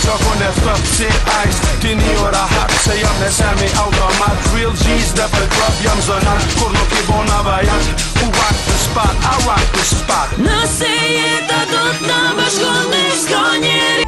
shokun e thot si ice. Ti një ora hap se jam në semi automat. Real G's dhe për club jam zonat. Kur nuk I bona vajat. Who rock the spot, I rock the spot. Nëse jeta do t'na bashkon dhe s'ka njeri.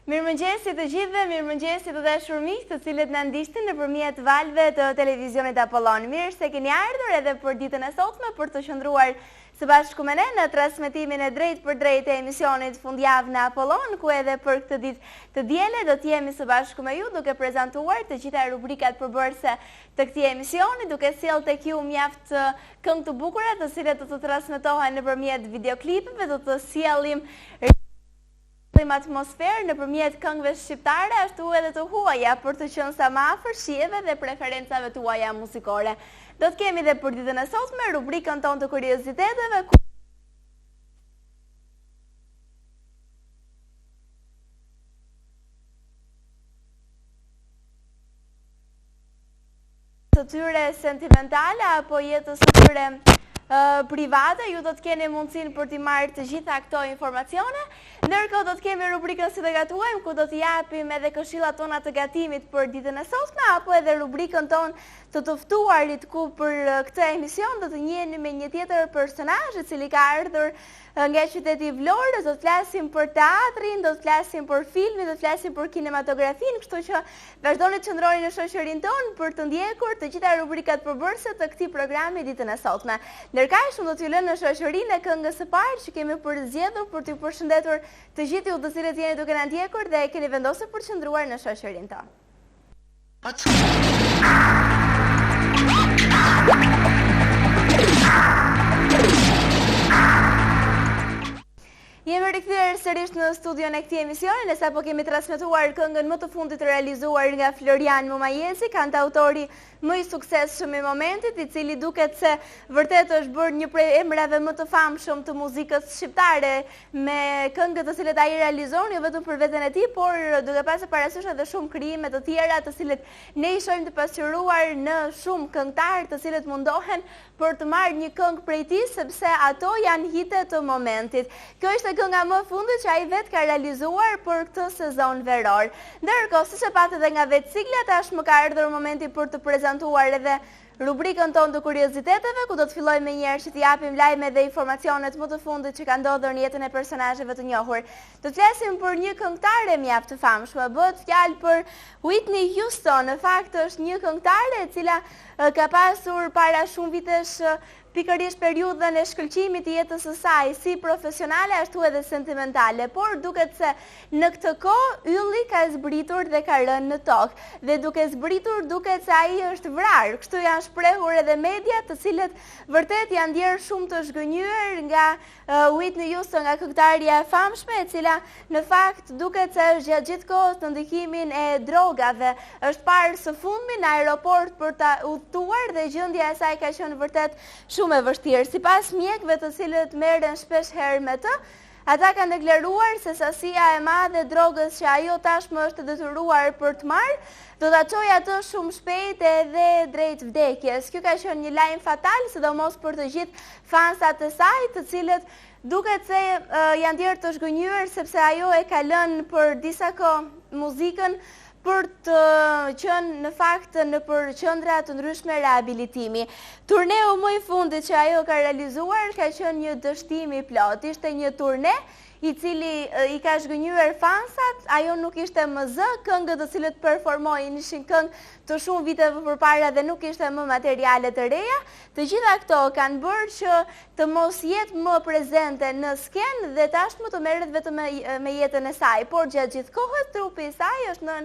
Mirëmëngjesi të gjithëve, mirëmëngjesi të dashur miq, të cilët na ndiqni nëpërmjet valve të televizionit Apollon. Mirë se keni ardhur edhe për ditën e sotme për të qëndruar së bashku me ne në transmetimin e drejt për drejt e emisionit Fundjavë në Apollon, ku edhe për këtë ditë të diele do të jemi së bashku me ju duke prezantuar të gjitha rubrikat përbërëse të këtij emisioni, duke sjellë tek ju mjaft këngë të bukura, të cilat do të transmetohen nëpërmjet videoklipeve, do të sjellim atmosferë nëpërmjet këngëve shqiptare, ashtu edhe të huaja për të qenë sa më afër shijeve dhe preferencave tuaja muzikore. Do të kemi dhe për ditën e sotme rubrikën tonë të kurioziteteve të tyre sentimentale apo jetës së tyre private, ju do të keni mundësinë për t'i marrë të gjitha këto informacione. Ndërkohë do të kemi rubrikën Si të gatuajmë, ku do t'i japim edhe këshillat tona të gatimit për ditën e sotme, apo edhe rubrikën tonë të të ftuarit, ku për këtë emision do të njiheni me një tjetër personazh I cili ka ardhur nga qyteti I Vlorës. Do të flasim për teatrin, do të flasim për filmin, do të flasim për kinematografinë, kështu që vazhdoni të qëndroni në shoqërinë tonë për të ndjekur të gjitha rubrikat përbërëse të këtij programi ditën e sotme. Ndërkaq unë do t'ju lënë në shoqërinë e këngës së parë që kemi përzgjedhur për t'ju përshëndetur të gjithë ju të cilët jeni duke na ndjekur dhe keni vendosur për të qëndruar në shoqërinë tonë. Jemi rikthyer sërish në studion e këtij emisioni, ne sapo kemi transmetuar këngën më të fundit realizuar nga Florian Momajesi, kantautori më I suksesshëm I momentit, I cili duket se vërtet është bërë një prej emrave më të famshëm të muzikës shqiptare me këngët të cilet ai realizon, jo vetëm për veten e tij, por duke pasur parasysh edhe shumë krijime të tjera, të cilët ne I shohim të pasqyruar në shumë këngëtarë të cilët mundohen për të marrë një këngë prej tij, sepse ato janë hite të momentit. Kjo ishte kënga më fundit që ai vetë ka realizuar për këtë sezon veror. Ndërkohë, siç e patë edhe nga vetë sigla, tashmë ka ardhur momenti për të prezantuar edhe rubrikën tonë të kurioziteteve, ku do të filloj me njerë që t'i japim lajme dhe informacionet më të fundit që ka ndodhur në jetën e personazheve të njohur. Do të flasim për një këngëtare mjaft të famshme, bëhet fjalë për Whitney Houston. Në fakt është një këngëtare e cila ka pasur para shumë vitesh pikërisht periudhën e shkëlqimit të jetës së saj, si profesionale ashtu edhe sentimentale, por duket se në këtë kohë ylli ka zbritur dhe ka rënë në tokë, dhe duke zbritur duket se ai është vrarë. Kështu janë shprehur edhe mediat, të cilët vërtet janë ndjerë shumë të zhgënjur nga Whitney Houston, nga këngëtarja e famshme, e cila në fakt duket se është gjatë gjithë kohës në ndikimin e drogave. Është parë së fundmi në aeroport për ta udhëtuar dhe gjendja e saj ka qenë vërtet shumë e vështirë. Sipas mjekëve të cilët merren shpesh herë me të, ata kanë deklaruar se sasia e madhe e drogës që ajo tashmë është detyruar për të marrë do ta çojë atë shumë shpejt edhe drejt vdekjes. Kjo ka qenë një lajm fatal, sidomos për të gjithë fansat e saj, të cilët duket se janë ndjerë të zhgënjur sepse ajo e ka lënë për disa kohë muzikën për të qenë në fakt në për qendra të ndryshme rehabilitimi. Turneu më I fundit që ajo ka realizuar ka qenë një dështim I plot. Ishte një turne I cili I ka zhgënjur fansat, ajo nuk ishte më zë, këngët të cilët performoi ishin këngë të shumë viteve përpara dhe nuk ishte më materiale të reja. Të gjitha këto kanë bërë që të mos jetë më prezente në skenë dhe tashmë të merret vetëm me jetën e saj, por gjatë gjithë kohës trupi I saj është në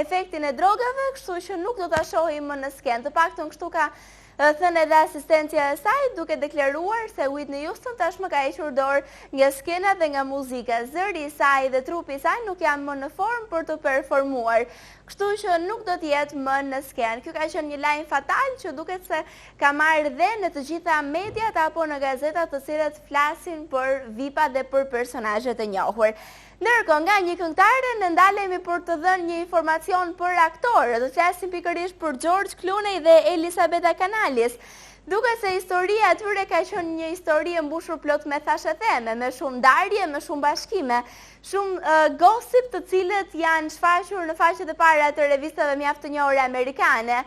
efektin e drogave, kështu që nuk do ta shohim më në skenë. Të paktën kështu ka thënë edhe asistencia e saj, duke deklaruar se Whitney Houston tashmë ka hequr dorë nga skena dhe nga muzika. Zëri i saj dhe trupi i saj nuk janë më në formë për të performuar, kështu që nuk do të jetë më në skenë. Kjo ka qenë një lajm fatal që duket se ka marrë dhe në të gjitha mediat apo në gazetat të cilat flasin për VIP-a dhe për personazhet e njohur. Ndërkohë, nga një këngëtare ne ndalemi për të dhënë një informacion për aktorët. Do të flasim pikërisht për George Clooney dhe Elisabetta Canalis. Duket se historia atyre ka qenë një histori e mbushur plot me thashë theme, me shumë ndarje, me shumë bashkime, shumë gossip të cilët janë shfaqur në faqet e para të revistave mjaft të njohura amerikane.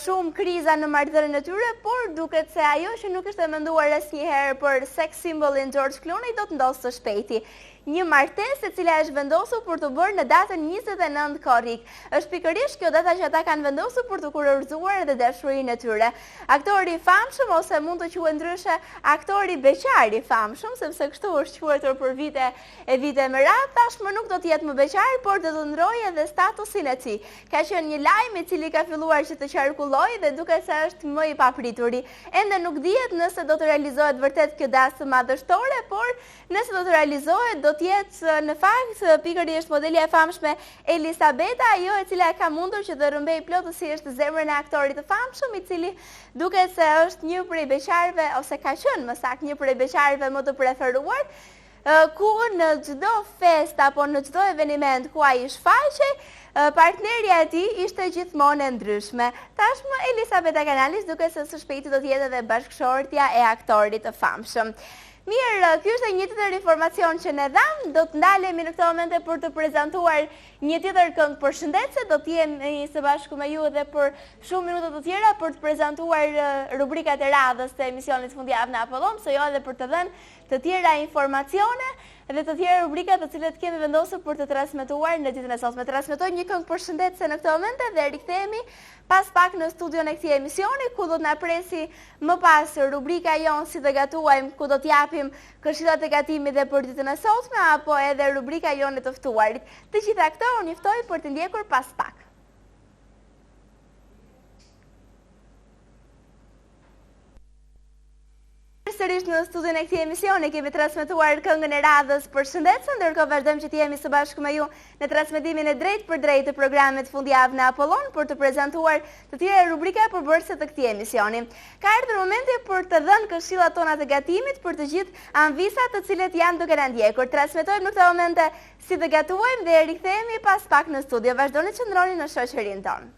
Shumë kriza në marrëdhënien e tyre, por duket se ajo që nuk ishte menduar asnjëherë për sex symbolin George Clooney do të ndodhë së shpejti. Një martesë e cila është vendosur për të bërë në datën 29 korrik. Është pikërisht kjo data që ata kanë vendosur për të kurorzuar edhe dashurinë e tyre. Aktori i famshëm, ose mund të quhet ndryshe aktori beqar i famshëm, sepse kështu është quajtur për vite me radhë, tashmë nuk do të jetë më beqar, por do të ndrojë edhe statusin e tij. Ka qenë një lajm i cili ka filluar që të qarkullojë dhe duket se është më i paprituri. Ende nuk dihet nëse do të realizohet vërtet kjo dasëm madhështore, por nëse do të realizohet do të jetë në fakt pikërisht modelja e famshme Elisabetta, ajo e cila ka mundur që të rrëmbej plotësisht zemrën e aktorit të famshëm, i cili duket se është një prej beqarëve, ose ka qenë më saktë një prej beqarëve më të preferuar, ku në çdo fest apo në çdo eveniment ku ai shfaqej, partnerja e tij ishte gjithmonë e ndryshme. Tashmë Elisabetta Canalis duket se së shpejti do të jetë edhe bashkëshortja e aktorit të famshëm. Mirë, ky është një tjetër informacion që ne dham, do të ndalemi në këtë moment për të prezantuar një tjetër këngë përshëndetse, do të jemi së bashku me ju edhe për shumë minuta të tjera për të prezantuar rubrikat e radhës të emisionit Fundjavë në Apollon, se jo edhe për të dhënë të tjera informacione dhe të tjera rubrikat të cilët kemi vendosur për të transmetuar në ditën e sotme. Transmetojmë një këngë përshëndetse në këtë moment dhe rikthehemi pas pak në studion e këtij emisioni, ku do të na presi më pas rubrika jonë Si të gatuajmë, ku do t'japim këshillat e gatimit dhe për ditën e sotme, apo edhe rubrika jonë e të ftuarit. Të gjitha këto unë juftoj për të ndjekur pas pak. Sërish në studion e këtij emisioni kemi transmetuar këngën e radhës përshëndetse, ndërkohë vazhdojmë që të jemi së bashku me ju në transmetimin e drejtë për drejtë të programit Fundjavë në Apollon për të prezantuar të tjera rubrika përbërëse të këtij emisioni. Ka ardhur momenti për të dhënë këshillat tona të gatimit për të gjithë anvisat të cilët janë duke na ndjekur. Transmetojmë në këtë moment Si të gatuajmë dhe rikthehemi pas pak në studio. Vazhdoni të qëndroni në shoqërinë tonë.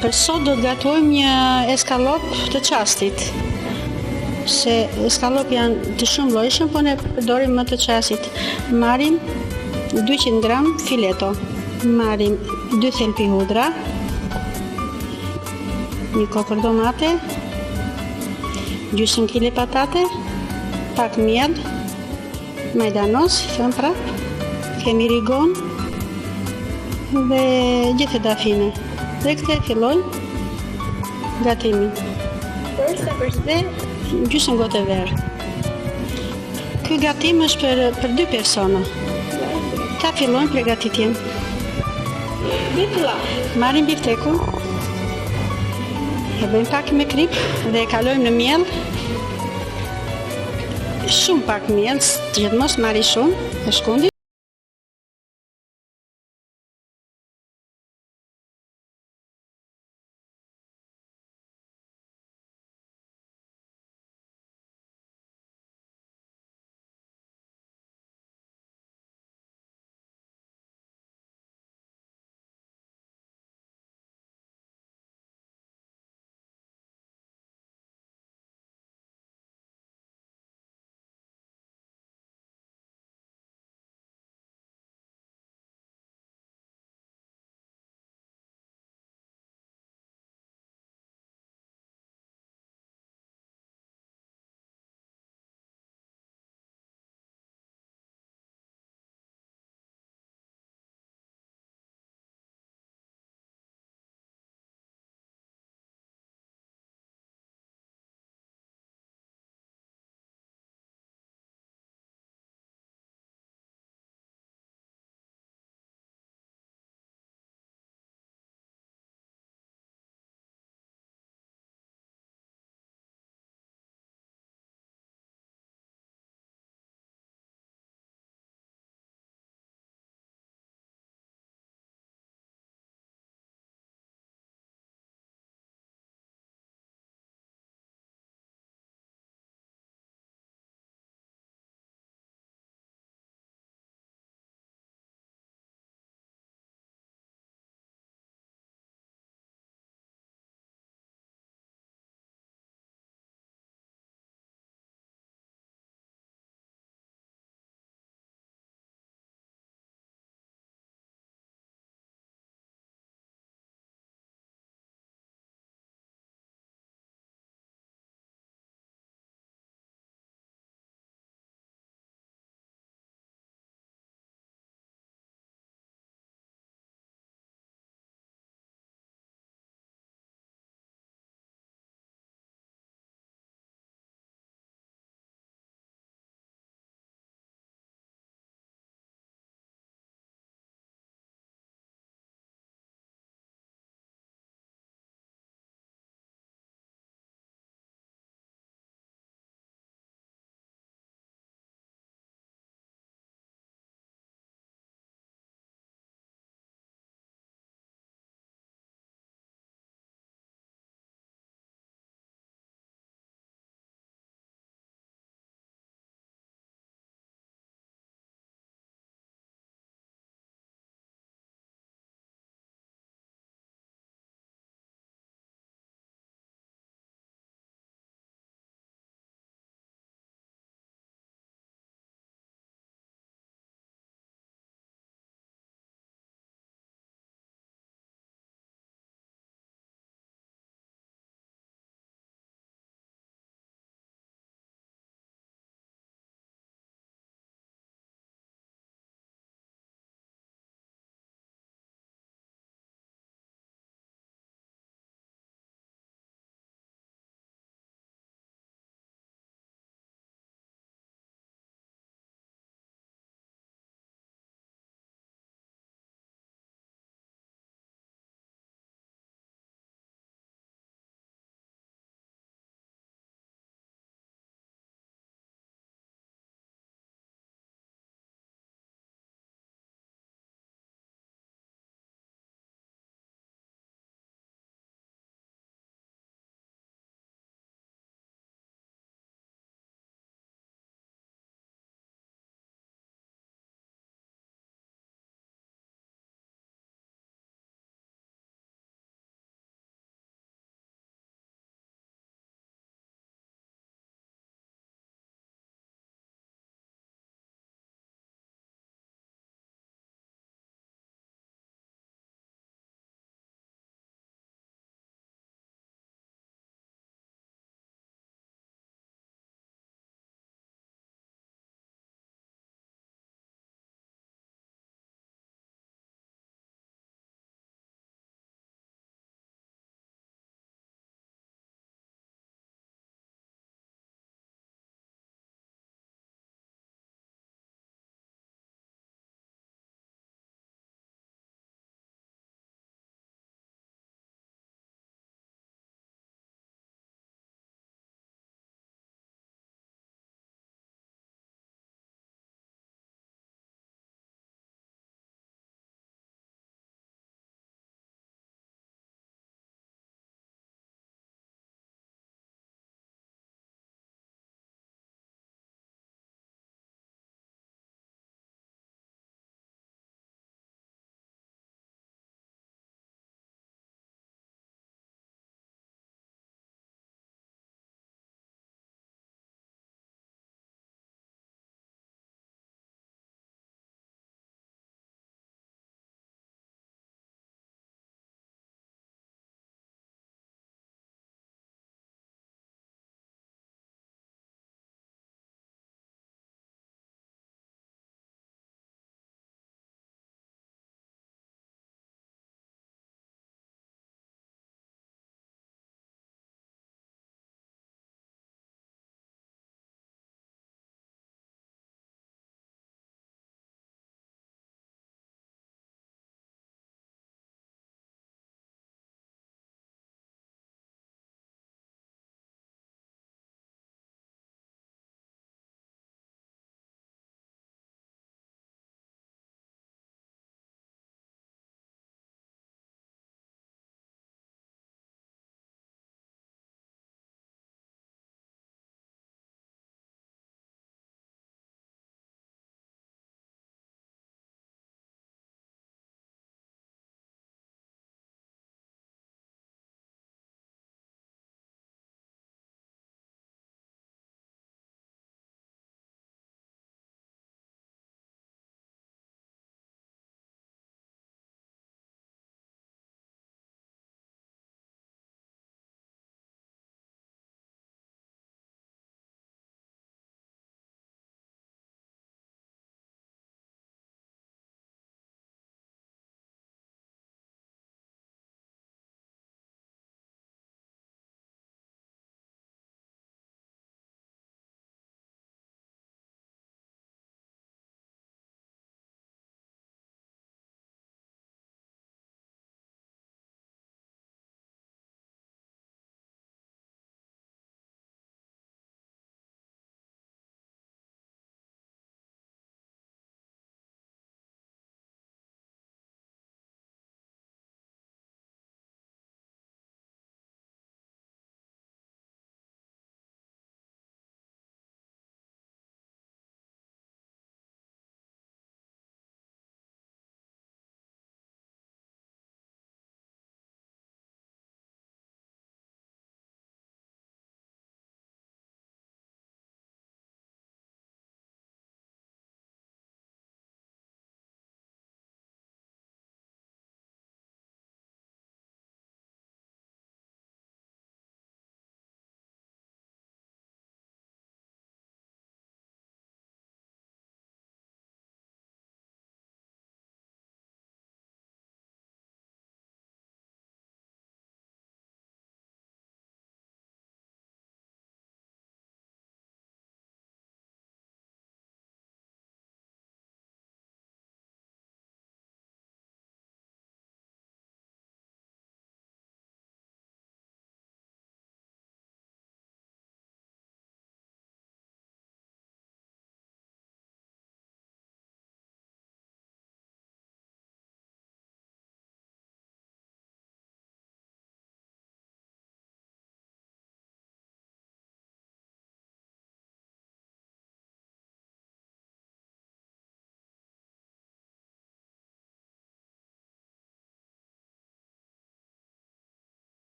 Për sot do të gatojmë një eskalop të qastit, se eskalop janë të shumë llojshëm, po ne përdorim më të qastit. Marrim 200 gram fileto, marrim 2 thelpi hudra, një kokër domate, gjysmë kile patate, pak miell, majdanos, thëm prap, kemi rigon dhe gjithë dafine. Dhe këtë fillojnë gatimin. Dhe gjysmë gotë verë. Ky gatim është për 2 persona. Ta fillojnë përgatitjen. Marrim biftekun, e bëjmë pak me krip dhe e kalojmë në miell. Shumë pak miell, që të mos marri shumë, e shkundi.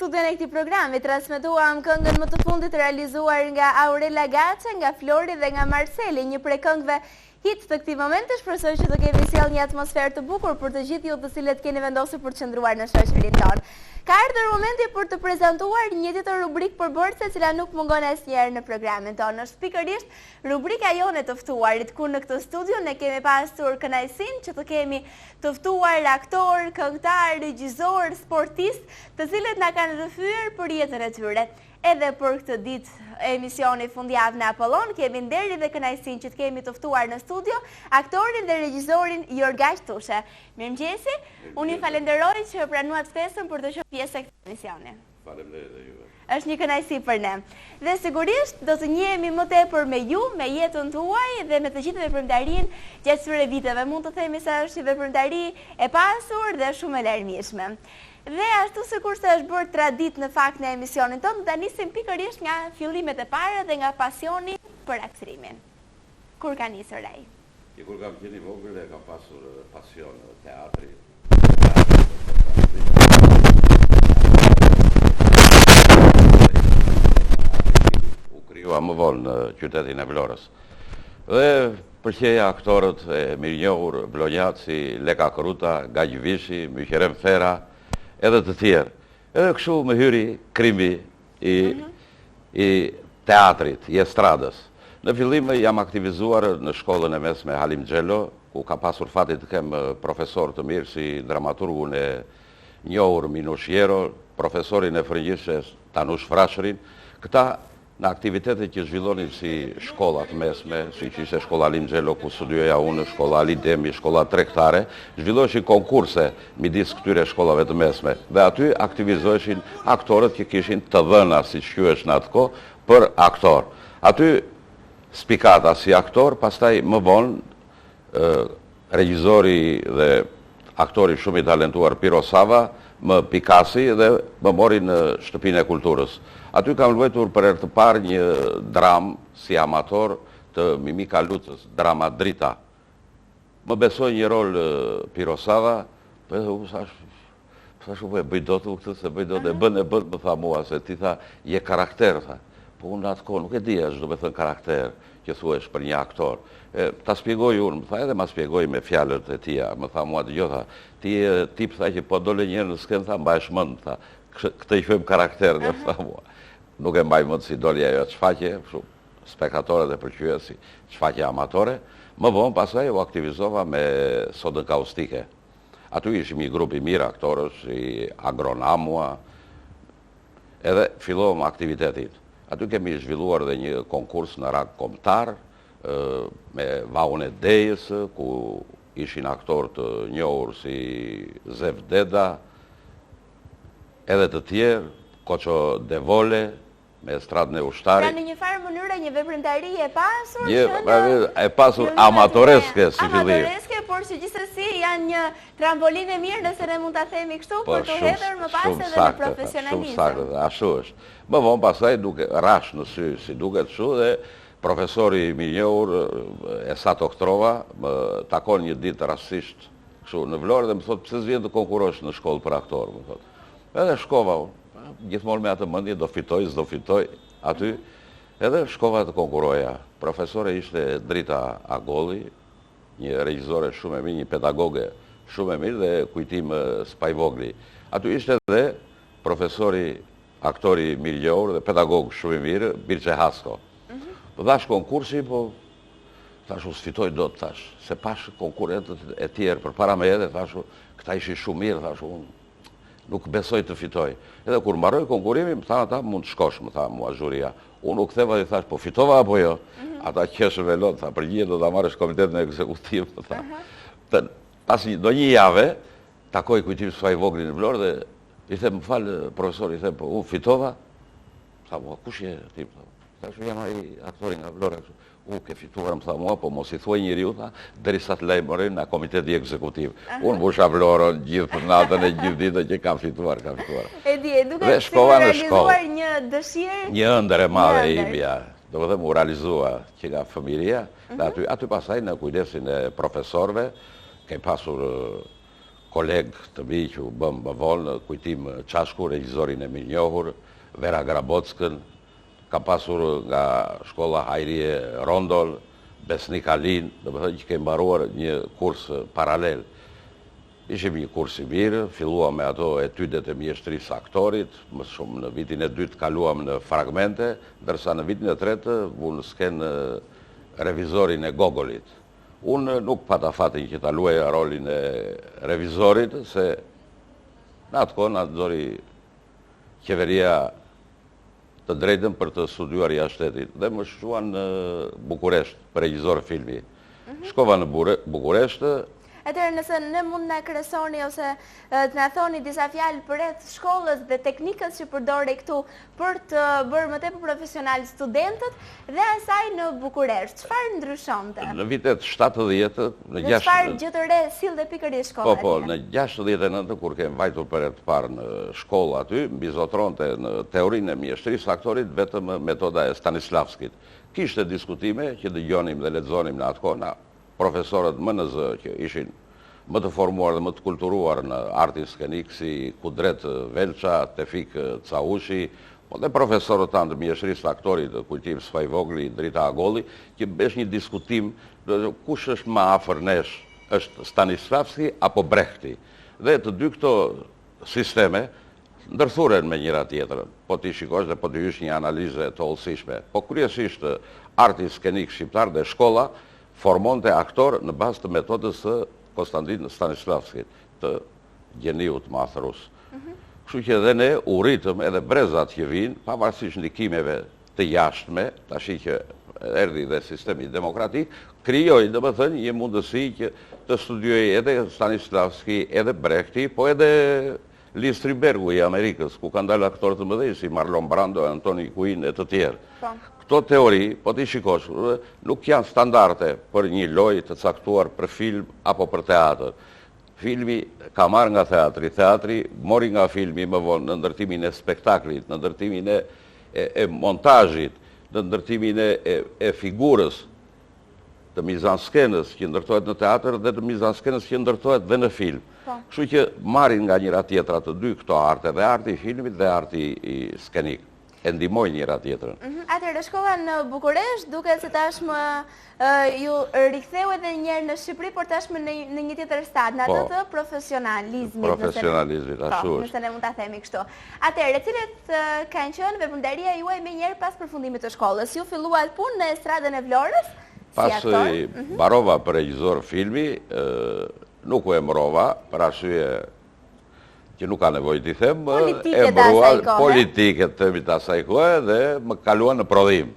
studion e këtij programi transmetuam këngën më të fundit realizuar nga Aurela Gaça, nga Flori dhe nga Marceli, një prej këngëve hit të këtij momenti. Shpresoj që do kemi sjell një atmosferë të bukur për të gjithë ju të cilët keni vendosur për të qëndruar në shoqërinë tonë. Ka ardhur momenti për të prezantuar një tjetër rubrikë përbërëse, e cila nuk mungon asnjëherë në programin tonë. Është pikërisht rubrika jone të ftuarit, ku në këtë studio ne kemi pasur kënaqësinë që të kemi të ftuar aktor, këngëtar, regjisor, sportist, të cilët na kanë rrëfyer për jetën e tyre. Edhe për këtë ditë emisioni fundjavë në Apollon, kemi nderin dhe kënaqësinë që të kemi të ftuar në studio aktorin dhe regjisorin Jorgaq Tushe. Mirëmëngjesi, unë ju falenderoj që pranuat ftesën për të qenë pjesë e këtij emisioni. Faleminderit dhe juve. Është një kënaqësi për ne. Dhe sigurisht do të njihemi më tepër me ju, me jetën tuaj dhe me të gjithë veprimtarinë gjatë këtyre viteve. Mund të themi se është një veprimtari e pasur dhe shumë e larmishme. Dhe ashtu sikurse është bërë tradit në fakt në emisionin tonë, do nisim pikërisht nga fillimet e para dhe nga pasioni për aktrimin. Kur ka nisur ai? Kur kam qenë i vogël e kam pasur pasion në teatri. U krijua më vonë në qytetin e Vlorës. Dhe pëlqeja aktorët e mirënjohur vlonjat si Leka Kruta, Gaj Vishi, Myqerem Fera, edhe të tjerë. Edhe kështu më hyri krimi i teatrit, i estradës. Në fillim jam aktivizuar në shkollën e mesme Halim Xhelo, ku ka pasur fati të kem profesor të mirë si dramaturgun e njohur Minush Jero, profesorin e frëngjishes Tanush Frashërin. Këta në aktivitetet që zhvillonin si shkollat mesme, si që ishte shkolla Halim Xhelo, ku studioja unë, shkolla Ali Demi, shkolla tregtare, zhvilloheshin konkurse midis këtyre shkollave të mesme. Dhe aty aktivizoheshin aktorët që kishin të dhëna, si quhesh në atë kohë, për aktor. Aty spikata si aktor, pastaj më vonë regjizori dhe aktori shumë i talentuar Piro Sava më pikasi dhe më mori në Shtëpinë e Kulturës. Aty kam luajtur për herë të parë një dramë si amator të Mimika Lucës, drama Drita. Më besoi një rol Piro Sava, u thash u bëj dot këtë se bëj dot e bën më tha mua se ti tha je karakter tha. Po unë atë kohë nuk e dija ç'do të thënë karakter që thuhesh për një aktor. Ta shpjegoj unë, më tha edhe ma shpjegoj me fjalët e tia, më tha mua dëgjoj tha, ti je tip tha që po dole një herë në skenë tha mbahesh mend tha. Këtë i quajmë karakter, dhe tha mua. Nuk e mbaj mend si doli ajo çfaqe, spektatorët e pëlqyej si çfaqe amatore. Më vonë pasaj u aktivizova me Sodën Kaustike. Aty ishim një grup i mirë aktorësh, si Agronamua, edhe fillova aktivitetin. Aty kemi zhvilluar dhe një konkurs në rang kombëtar, me Vaun e Dejës, ku ishin aktorë të njohur si Zev Deda, edhe të tjerë, Koço Devole, me estradën e ushtarit. Pra në një farë mënyrë një veprimtari e pasur, e pasur amatoreske si fillim. Amatoreske, por që gjithsesi janë një trampolinë e mirë, nëse ne mund ta themi kështu, për të hedhur më pas edhe në profesionalizëm. Shumë saktë, ashtu është. Më vonë pasaj duke rash në sy si duket kështu dhe profesori i mirënjohur Esat Oktrova më takon një ditë rastësisht kështu në Vlorë dhe më thotë pse s'vjen të konkurosh në shkollë për aktor, më thotë. Edhe shkova unë. Gjithmonë me atë mendje do fitoj, s'do fitoj aty, edhe shkova të konkuroja. Profesore ishte Drita Agolli, një regjizore shumë e mirë, një pedagoge shumë e mirë dhe kujtim Spajvogli. Aty ishte edhe profesori, aktori mirënjohur dhe pedagog shumë i mirë, Birçe Hasko. Dhash konkursi, po thash u sfitoj dot, thash, se pash konkurrentët e tjerë përpara me edhe, thash, këta ishin shumë mirë, thash, unë nuk besoj të fitoj. Edhe kur mbaroi konkurrimi, më thanë ata, mund të shkosh, më tha mua zhuria. Unë u ktheva dhe thash, po fitova apo jo? Ata qeshën velon, tha, përgjigje do ta marrësh komitetin e ekzekutiv, më tha. Pas do një jave, takoj kujtim Spajvoglin në Vlorë dhe i them, më fal profesor, i them, po unë fitova. Tha mua, kush je ti? Thash, jam ai aktori nga Vlora. Ke fituar, më tha mua, po mos i thuaj njeriu, tha, derisa të lajmërin nga komiteti ekzekutiv. Unë busha Vlorën gjithë natën e gjithë ditën që kam fituar. E di, duke si realizuar një dëshirë? Një ëndër e madhe imja. Do të them u realizua që nga fëmiria, dhe aty pasaj në kujdesin e profesorëve, kemi pasur koleg të mi që u bëm më vonë, kujtim Qashku, regjizorin e mirënjohur, Vera Grabockën, ka pasur nga shkolla Hajrie Rondol, Besnik Alin, dhe më thënë që kemë mbaruar një kurs paralel. Ishim një kurs i mirë, filluam me ato etydet e mjeshtrisë aktorit, më shumë në vitin e dytë kaluam në fragmente, ndërsa në vitin e tretë unë skenë revizorin e Gogolit. Unë nuk pata fatin që ta luaja rolin e revizorit, se në atë kohë na dori qeveria të drejtën për të studiuar jashtë shtetit dhe më shkuan në Bukuresht për regjizor filmi. Shkova në Bukuresht. Atëherë nëse ne mund na kresoni ose të na thoni disa fjalë për shkollës dhe teknikës që përdore këtu për të bërë më tepër profesional studentët dhe asaj në Bukuresht. Çfarë ndryshonte? Në vitet 70, çfarë gjë të re sillte pikërisht shkolla? Po, në 69 kur kem vajtur për herë të parë në shkollë aty, mbizotronte në teorinë e mjeshtrisë aktorit vetëm metoda e Stanislavskit. Kishte diskutime që dëgjonim dhe lexonim në atë kohë profesorët MNZ që ishin më të formuar dhe më të kulturuar në artin skenik si Kudret Velqa, Tefik Caushi, po dhe profesorët tanë të mjeshtrisë aktorit, Kultiv Sfajvogli, Drita Agolli, që besh një diskutim kush është më afër nesh, është Stanislavski apo Brechti. Dhe të dy këto sisteme ndërthuren me njëra tjetrën, po t'i shikosh dhe po t'i hysh një analizë të hollësishme. Po kryesisht arti skenik shqiptar dhe shkolla formonte aktor në bazë të metodës së Konstantin Stanislavskit, të gjeniut mathërus. Kështu që edhe ne u ritëm edhe brezat që vinë, pavarësisht ndikimeve të jashtme, tash që erdhi dhe sistemi demokratik, krijoi domethënë një mundësi që të studiojë edhe Stanislavski, edhe Brechti, po edhe Lee Strindbergu i Amerikës, ku kanë dalë aktorë të mëdhenj si Marlon Brando, Anthony Quinn e të tjerë. Këto teori, po t'i shikosh, nuk janë standarde për një lojë të caktuar për film apo për teatr. Filmi ka marrë nga teatri, teatri mori nga filmi më vonë në ndërtimin e spektaklit, në ndërtimin e montazhit, në ndërtimin e figurës, të mizanskenës që ndërtohet në teatr dhe të mizanskenës që ndërtohet dhe në film. Kështu që marrin nga njëra tjetra të dy këto arte, dhe arti i filmit dhe arti i skenik. E ndihmojnë njëra tjetrën. Atëherë shkova në Bukuresht, duke se tashmë ju riktheu edhe një herë në Shqipëri, por tashmë në një tjetër stad, në atë të profesionalizmit. Profesionalizmit, ashtu është. Nëse ne mund ta themi kështu. Atëherë, cilet kanë qenë veprimtaria juaj më njëherë pas përfundimit të shkollës? Ju filluat punë në estradën e Vlorës? Pas mbarova për regjizor filmi, nuk u emërova për arsye që nuk ka nevojë t'i them, politike të asaj kohe dhe më kaluan në prodhim.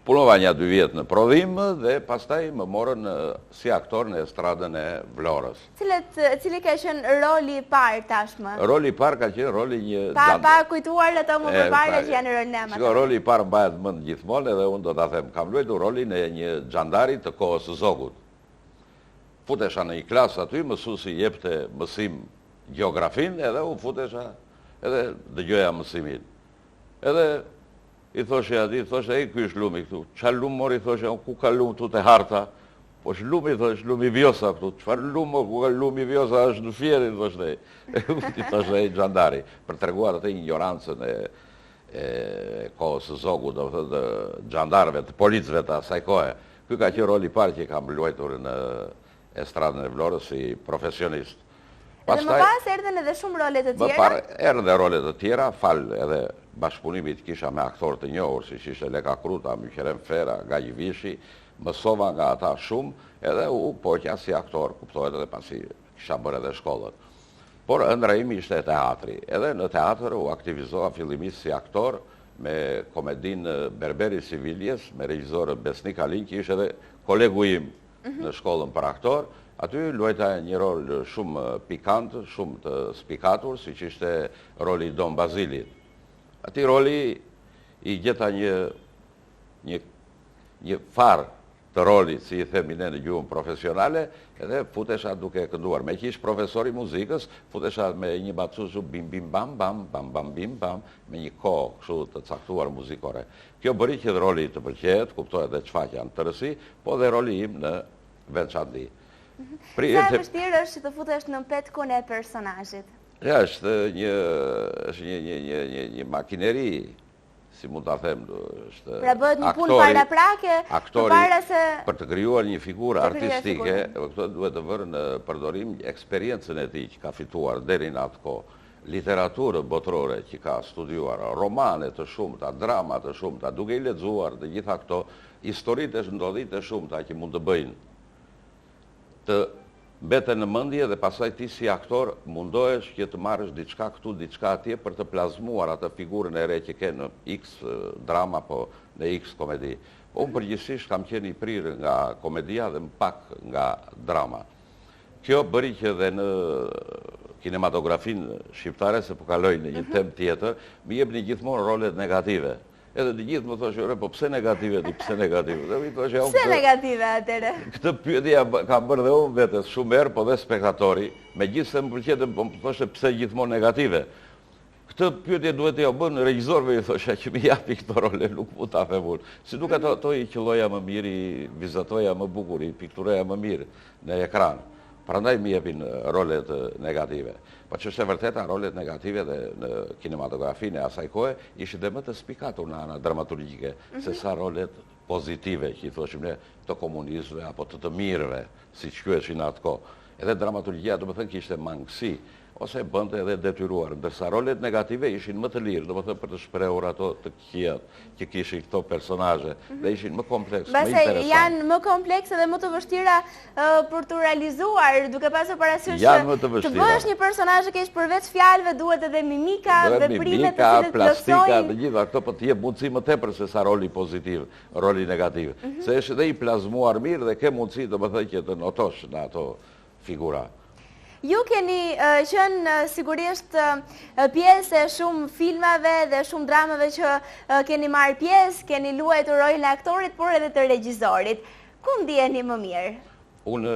Punova një 2 vjet në prodhim dhe pastaj më morën si aktor në estradën e Vlorës. Cili ka qenë roli i parë tashmë? Roli i parë ka qenë roli një pa kujtuar ato më përpara që janë rënë në Shiko, roli i parë mbahet mend gjithmonë edhe unë do ta them, kam luajtur rolin e një xhandari të kohës së Zogut. Futesha në një klasë aty, mësuesi jepte mësim geografin, edhe u futesha, edhe dëgjoja mësimin. Edhe i thoshe ati, ky është lumi këtu. Qa lumë mori, thoshe, ku ka lumë tu të harta? Po është lumi, thoshe, lumi vjosa këtu. Qfar lumë, ku ka lumi vjosa, është në fjerin, thoshe. I thoshe i gjandari, për të reguar atë ignorancën e kohës së Zogu, do të thëtë gjandarëve, të policëve të asaj kohe. Ky ka që roli parë që kam luajtur në estradën e Vlorës si profesionist. Dhe më pas erdhen edhe shumë role të tjera? Më parë erdhen edhe role të tjera, falë edhe bashkëpunimit kisha me aktorë të njohur, si ishte Leka Kruta, Myqerem Fera, Gaji Vishi, mësova nga ata shumë, edhe u poqja si aktor, kuptohet edhe pasi kisha bërë edhe shkollët. Por ëndra imi ishte teatri, edhe në teatr u aktivizoha fillimisht si aktor me komedin Berberi Siviljes, me regjizor Besnik Alin, që ishte edhe kolegu im në shkollën për aktor. Aty luajta një rol shumë pikant, shumë të spikatur, si që ishte roli Don Bazilit. Ati roli i gjeta një farë të rolit, si i themi ne në gjuhën profesionale, edhe futesha duke kënduar. Me që ishtë profesori muzikës, futesha me një batsusu bim bim bam bam, bam bam bim bam, me një kohë kështu të caktuar muzikore. Kjo bëri që dhe roli të pëlqet, kuptohet dhe qfaqja në tërësi, po dhe roli im në veçandi. Sa e vështirë është që të futesh në petkun e personazhit? Ja, është një makineri, si mund ta them, është pra bëhet një punë paraprake përpara se për të krijuar një figurë artistike, këto duhet të vërë në përdorim eksperiencën e tij që ka fituar deri në atë kohë, literaturë botërore që ka studiuar, romane të shumta, drama të shumta, duke i lexuar të gjitha këto historitë e ndodhit të shumta që mund të bëjnë të mbeten në mendje dhe pastaj ti si aktor mundohesh që të marrësh diçka këtu, diçka atje për të plazmuar atë figurën e re që ke në X drama apo në X komedi. Unë përgjithsisht kam qenë i prirë nga komedia dhe më pak nga drama. Kjo bëri që dhe në kinematografinë shqiptare, se po kaloj në një temë tjetër, më jepni gjithmonë rolet negative. Edhe të gjithë më thoshë, po pse negative, pse negative? Pse negative atëre? Këtë pyetje kam bërë dhe unë vetes shumë herë, po dhe spektatori, megjithëse më pëlqente, po më thoshte pse gjithmonë negative. Këtë pyetje duhet t'ja bën regjizorëve, i thosha që më japi këto role, nuk mund ta them unë. Si duket ato i qelloja më mirë, i vizatoja më bukur, i pikturoja më mirë në ekran. Prandaj më jepin rolet negative. Po që është e vërteta, rolet negative dhe në kinematografinë e asaj kohe ishin dhe më të spikatur në ana dramaturgjike, se sa rolet pozitive, që i thoshim ne, të komunistëve apo të mirëve, si që quheshin atë kohë. Edhe dramaturgjia, do të thënë, kishte mangësi, ose bënte edhe detyruar, ndërsa rolet negative ishin më të lirë, do të thënë për të shprehur ato të këqijat që kishin këto personazhe, dhe ishin më kompleks, më interesant. Janë më komplekse dhe më të vështira për të realizuar, duke pasur parasysh të bësh një personazh që përveç fjalëve duhet edhe mimika, veprimet të cilët plastika, të gjitha këto po të jep mundësi më tepër se sa roli pozitiv, roli negativ. Se është edhe i plazmuar mirë dhe ke mundësi, do të thënë, që të notosh në ato figura. Ju keni qenë sigurisht pjesë e shumë filmave dhe shumë dramave që keni marrë pjesë, keni luajtur rolin e aktorit, por edhe të regjisorit. Ku ndjeni më mirë? Unë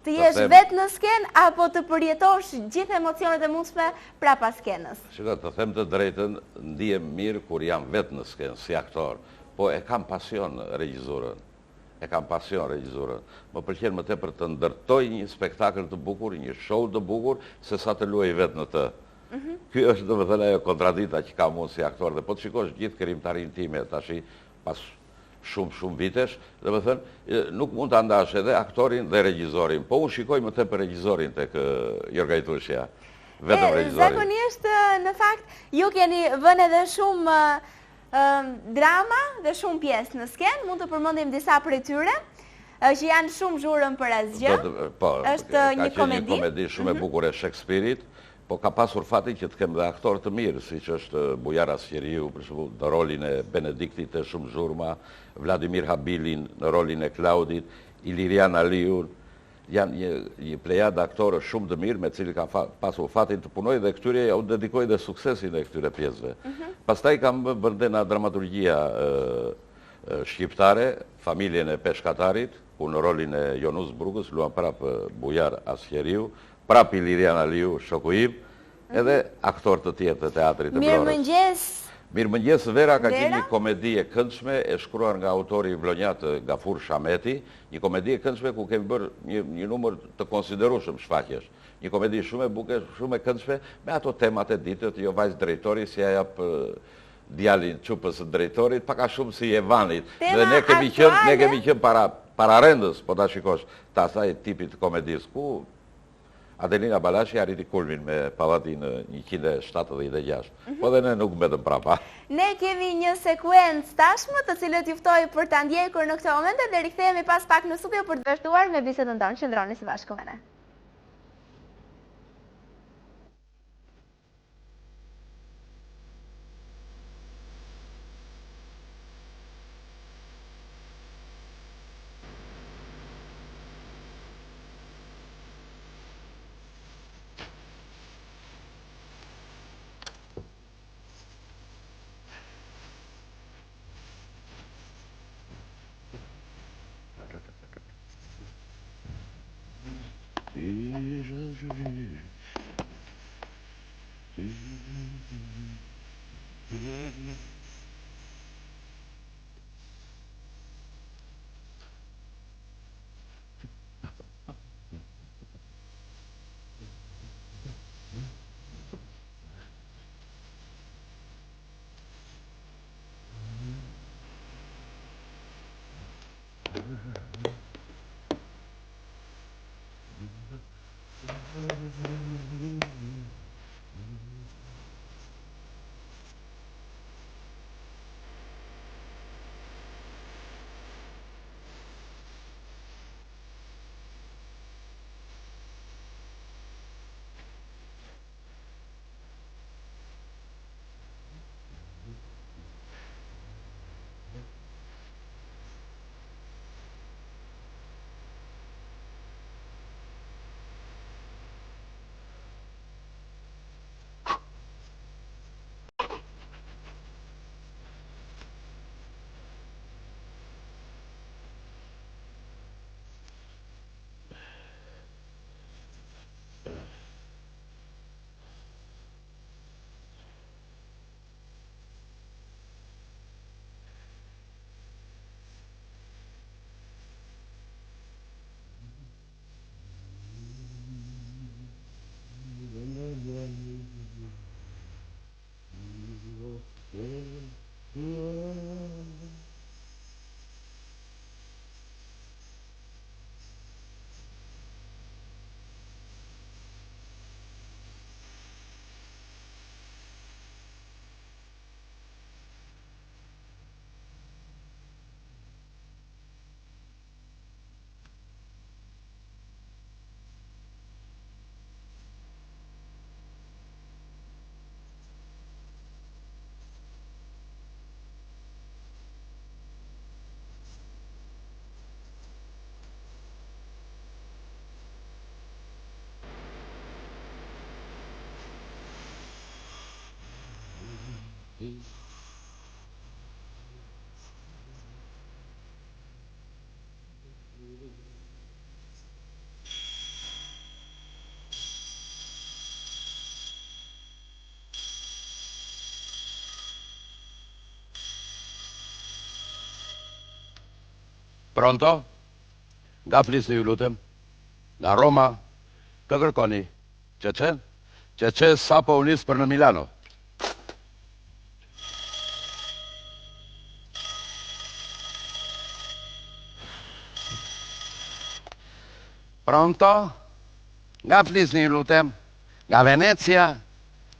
të jesh vetë në skenë apo të përjetosh gjithë emocionet e mundshme prapa skenës? Shikoj, të them të drejtën, ndihem mirë kur jam vetë në skenë si aktor, po e kam pasion regjisorën. Më pëlqen më tepër të ndërtoj një spektakël të bukur, një show të bukur, se sa të luaj vetë në të. Ky është, domethënë, ajo kontradita që kam unë si aktor, dhe po të shikosh gjithë krijimtarinë time tash pas shumë vitesh, domethënë, nuk mund ta ndash edhe aktorin dhe regjisorin, po unë shikoj më tepër regjisorin tek Jorga Itushja, vetëm regjisorin. Zakonisht, në fakt, ju keni vënë edhe shumë drama dhe shumë pjesë në skenë, mund të përmendim disa prej tyre, që janë shumë zhurmë për asgjë. Është një komedi shumë e bukur e Shakespeare-it, po ka pasur fatin që të kem dhe aktor të mirë, siç është Bujar Asqeriu, për shembull, në rolin e Benediktit të shumë zhurma, Vladimir Habilin në rolin e Klaudit, Ilirian Aliun, janë një plejad aktorë shumë të mirë me cili ka pasur fatin të punoj dhe këtyre ja u dedikoj dhe suksesin e këtyre pjesëve. Pastaj kam bërë nga dramaturgjia shqiptare, Familjen e Peshkatarit, ku në rolin e Jonus Brugës luan prapë Bujar Asqeriu, prapë Ilirian Aliu, shoku im, edhe aktor të tjerë të teatrit të Vlorës. Mirëmëngjes Vera ka qenë një komedi e këndshme e shkruar nga autori vlonjat Gafur Shameti, një komedi e këndshme ku kemi bërë një numër të konsiderueshëm shfaqjesh. Një komedi shumë e bukur, shumë e këndshme, me ato temat e ditët, jo vajzë drejtori si ja jap djalin çupës së drejtorit, pak a shumë si Evanit. Dhe ne kemi qenë para rendës, po ta shikosh, të asaj tipit të komedisë ku Adelina Balashi arriti kulmin me pavatin 176, po dhe ne nuk mbetëm prapa. Ne kemi një sekuencë tashmë të cilët juftoj për ta ndjekur në këtë moment dhe rikthehemi pas pak në studio për të vazhduar me bisedën tonë. Qëndroni së bashku me ne. Pronto? Nga flisni ju lutem? Nga Roma? Kë kërkoni? Qeqen? Qeqen sapo u nis për në Milano. Pronto? Nga flisni ju lutem? Nga Venecia?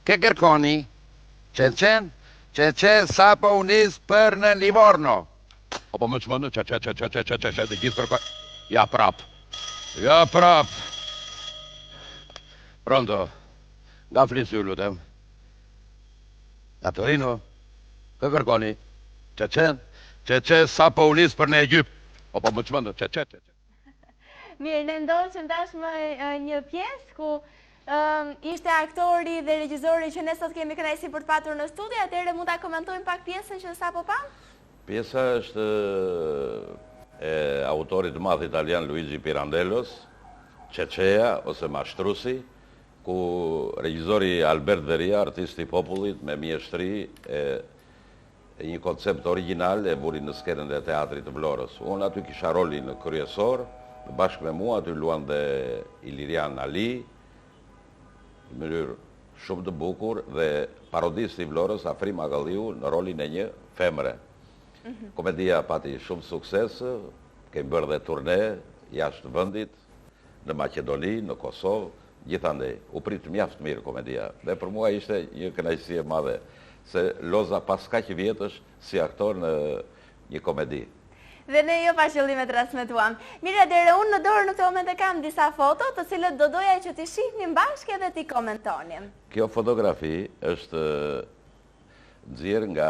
Kë kërkoni? Qeqen? Qeqen sapo u nis për në Livorno. Apo më çmendë, që, dhe gjithë kërkoj. Ja prap. Pronto. Nga flisni ju lutem? Nga Torino? Kë kërkoni? Qeqen sapo u nis për në Egypt. Apo më çmendë, që. Mirë, ne ndoqëm tashmë një pjesë ku ishte aktori dhe regjizori që ne sot kemi kënaqësi për të patur në studio, atëherë mund ta komentojmë pak pjesën që sapo pam? Pjesa është e autorit madh italian Luigi Pirandellos, Qeqeja ose Mashtrusi, ku regjizori Albert Veria, artisti i popullit me mjeshtri e një koncept original e buri në skenën e teatrit të Vlorës. Unë aty kisha rolin kryesor, bashkë me mua aty luan dhe Ilirian Ali, në mënyrë shumë të bukur, dhe parodisti i Vlorës Afrim Agalliu në rolin e një femre. Komedia pati shumë sukses, kemi bërë dhe turne jashtë vendit, në Maqedoni, në Kosovë, gjithandej. U prit mjaft mirë komedia. Dhe për mua ishte një kënaqësi e madhe, se loza pas kaq vjetësh si aktor në një komedi. Dhe ne jo pa qëllim e transmetuam. Mirë, atëherë unë në dorë në këtë moment e kam disa foto, të cilët do doja që t'i shihnim bashkë dhe t'i komentonim. Kjo fotografi është nxjerrë nga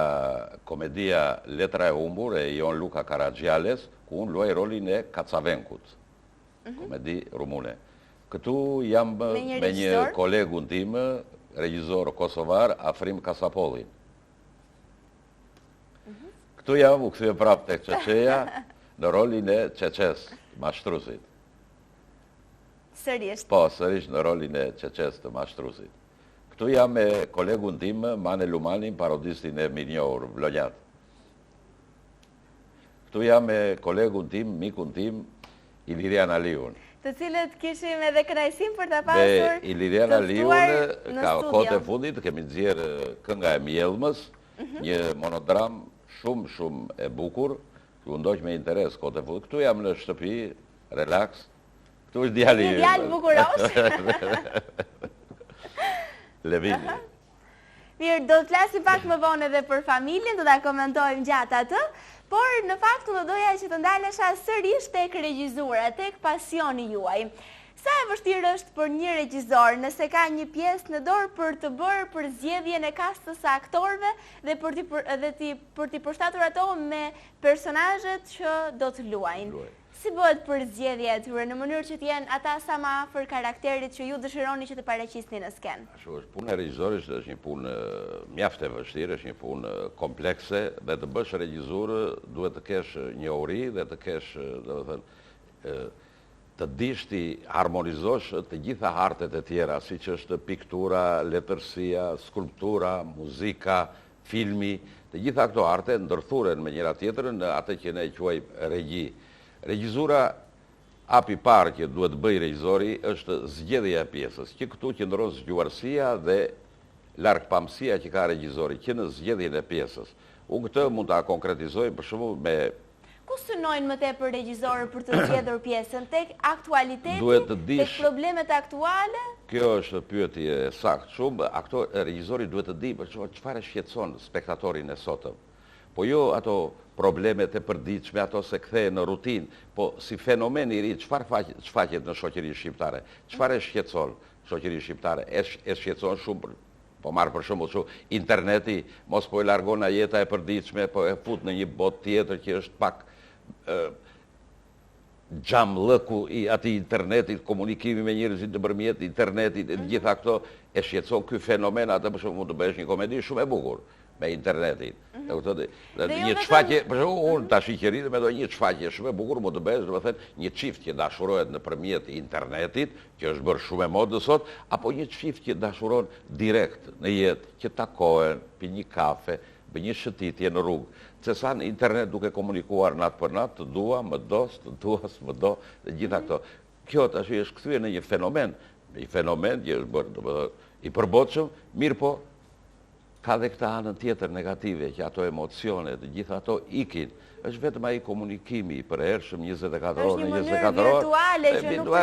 komedia Letra e humbur e Ion Luka Karagjales, ku unë luaj rolin e Kacavenkut, komedi rumune. Këtu jam me një kolegun tim, regjizor kosovar, Afrim Kasapollin. Këtu jam u kthye prapë tek Qeqeja në rolin e Qeqes, Mashtrusit. Sërish. Po, sërish në rolin e Qeqes të Mashtrusit. Këtu jam me kolegun tim, Mane Lumanin, parodistin e minjohur, Vlonjat. Këtu jam me kolegun tim, mikun tim, Ilirian Aliun. Të cilët kishim edhe kënaqësinë për ta pasur. Dhe Ilirian Aliun, ka kohët e fundit, kemi nxjerrë Kënga e Mjellmës, një monodram shumë e bukur, që u ndoq me interes kohët e fundit. Këtu jam në shtëpi, relax. Këtu është djali. Një djalë bukurosh. Levini. Mirë, do të flasim pak më vonë edhe për familjen, do ta komentojmë gjatë atë, por në fakt do doja që të ndalesha sërish tek regjizura, tek pasioni juaj. Sa e vështirë është për një regjizor nëse ka një pjesë në dorë për të bërë përzgjedhjen e kastës së aktorëve dhe për t'i përshtatur ato me personazhet që do të luajnë. Si bëhet përzgjedhja e tyre në mënyrë që t'jenë ata sa më afër karakterit që ju dëshironi që të paraqisni në skenë? Ashtu është, puna e regjizorit është një punë mjaft e vështirë, është një punë komplekse, dhe të bësh regjizor duhet të kesh njohuri dhe të kesh, domethënë, të dish ti harmonizosh të gjitha artet e tjera, siç është piktura, letërsia, skulptura, muzika, filmi, të gjitha këto arte ndërthuren me njëra tjetrën në atë që ne quajmë regji. Regjizura, api parë që duhet bëj regjizori, është zgjedhja e pjesës, që këtu qëndron zgjuarësia dhe largpamësia që ka regjizori, që në zgjedhjen e pjesës. Unë këtë mund ta konkretizoj për shembull me... Ku synojnë më tepër regjizorët për të zgjedhur pjesën? Tek aktualiteti, tek problemet aktuale? Kjo është pyetje saktë shumë. Regjizori duhet të di për çfarë shqetëson spektatorin e sotëm. Po jo ato problemet e përditshme, ato se kthehen në rutinë, po si fenomen i ri, çfarë shfaqet në shoqërinë shqiptare? Çfarë shqetëson shoqërinë shqiptare? E shqetëson shumë, po marr për shembull shumë interneti, mos po e largon jeta e përditshme, po e fut në një botë tjetër që është pak xhamllëku i atij internetit, komunikimi me njerëzit nëpërmjet internetit, e gjitha këto e shqetëson ky fenomen, atë për shembull mund të bëhesh një komedi shumë e bukur. me internetin. Një çfaqje, për shembull, unë tash i qerit me do një çfaqje shumë e bukur mund të bëhet, do të thënë, një çift që dashurohet nëpërmjet internetit, që është bërë shumë e modë sot, apo një çift që dashuron direkt në jetë, që takohen, pi një kafe, bë një shëtitje në rrugë. Se sa në internet duke komunikuar natë për natë, të dua, më do, të duas, më do, dhe gjitha këto. Kjo tash është kthyer në një fenomen që është bërë i përbotshëm, mirë po, ka dhe këta anën tjetër negative, që ato emocione, të gjitha ato ikin, është vetëm ai komunikimi i përhershëm 24 orë në 24 orë,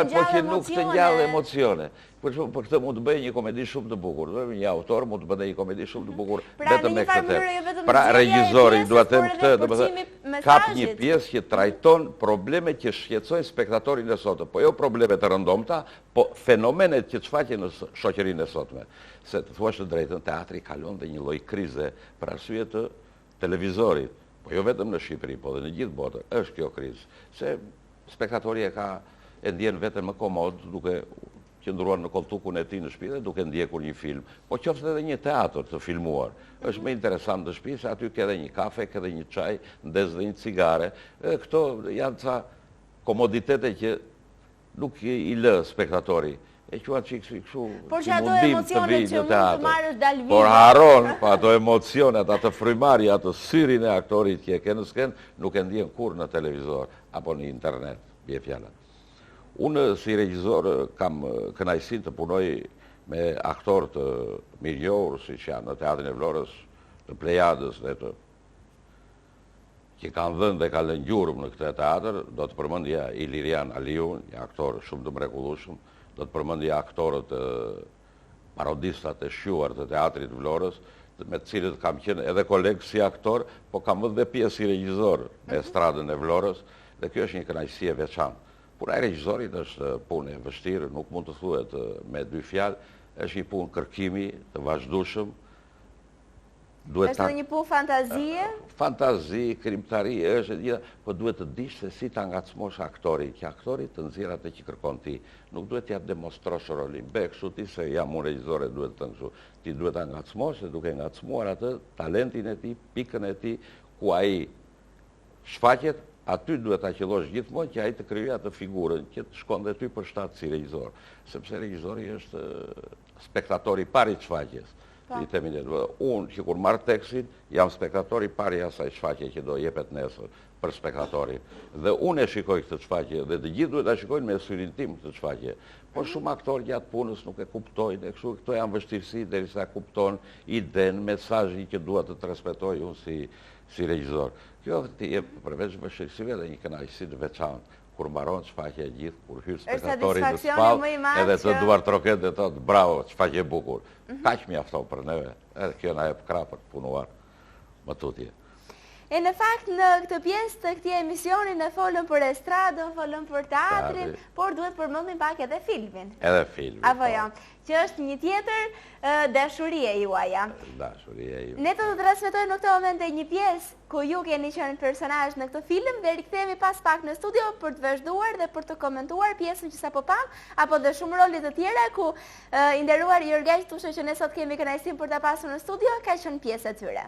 po që nuk të ngjall emocione. Për këtë mund të bëjë një komedi shumë të bukur, një autor mund të bëjë një komedi shumë të bukur vetëm me këtë temë. Pra regjizori duhet të them këtë, domethënë kap një pjesë që trajton probleme që shqetësojnë spektatorin e sotëm, po jo probleme të rëndomta, po fenomenet që shfaqen në shoqërinë e sotme. Se të thuash të drejtën, teatri kalon dhe një lloj krize për arsye të televizorit. Po jo vetëm në Shqipëri, po dhe në gjithë botën, është kjo krizë. Se spektatori e ndjen vetëm më komod duke qëndruar në koltukun e tij në shtëpi dhe duke ndjekur një film. Po qoftë edhe një teatr të filmuar. Është më interesant në shtëpi se aty ke edhe një kafe, ke edhe një çaj, ndes dhe një cigare. Këto janë ca komoditete që nuk i lë spektatori. E quan që kështu mundim të vi në teatr. Por haron, pa ato emocionet, atë frymari, atë syrin e aktorit që e ke në skenë, nuk e ndjen kur në televizor, apo në internet, bje fjala. Unë si regjizor kam kënaqësinë të punoj me aktor të mirënjohur, siç janë në Teatrin e Vlorës, të Plejadës dhe të që kanë dhënë dhe kanë lënë gjurmë në këtë teatr, do të përmendja Ilirian Aliun, një aktor shumë të mrekullueshëm, do të përmendja aktorët parodistat e shquar të Teatrit të Vlorës, me të cilët kam qenë edhe kolegë si aktor, po kam vënë dhe pjesë si regjizor në estradën e Vlorës, dhe kjo është një kënaqësi e veçantë. Puna e regjizorit është punë e vështirë, nuk mund të thuhet me dy fjalë, është një punë kërkimi të vazhdueshëm. Është një punë fantazie? Fantazi, krimtari, është gjitha, po duhet të dish se si ta ngacmosh aktorin, që aktori të nxjerrë atë që kërkon ti. Nuk duhet t'ja demonstrosh rolin. Kështu ti se jam unë regjizore duhet të kështu. Ti duhet ta ngacmosh dhe duke ngacmuar atë talentin e ti, pikën e ti, ku ai shfaqet, aty duhet ta qellosh gjithmonë që ai të krijojë atë figurën që të shkon dhe ty për shtat si regjizor. Sepse regjizori është spektatori i parë i shfaqjes. Unë që kur marrë tekstin, jam spektatori pari asaj shfaqje që do jepet nesër për spektatorin. Dhe unë e shikoj këtë shfaqje dhe të gjithë duhet ta shikojnë me syrin tim këtë shfaqje. Por shumë aktorë gjatë punës nuk e kuptojnë, e kështu këto janë vështirësi derisa kupton idenë, mesazhin që dua të transmetoj unë si regjizor. Kjo ti jep përveç vështirësive edhe një kënaqësi të veçantë. Kur mbaron shfaqja e gjithë, kur hyr spektatori në spallë, edhe të duar troket dhe thotë bravo, shfaqje e bukur. Kaq mjafton për neve, edhe kjo na jep krah për të punuar më tutje. E në fakt në këtë pjesë të këtij emisioni ne folëm për estradën, folëm për teatrin, por duhet përmendim pak edhe filmin. Edhe filmin. Apo jo, që është një tjetër dashurie juaja. Dashurie juaja. Ne do të transmetojmë në këtë moment një pjesë ku ju keni qenë personazh në këtë film dhe rikthehemi pas pak në studio për të vazhduar dhe për të komentuar pjesën që sapo pam, apo dhe shumë role të tjera ku i nderuar Jurgaj thoshte që ne sot kemi kënaqësinë për ta pasur në studio, ka qenë pjesë e tyre.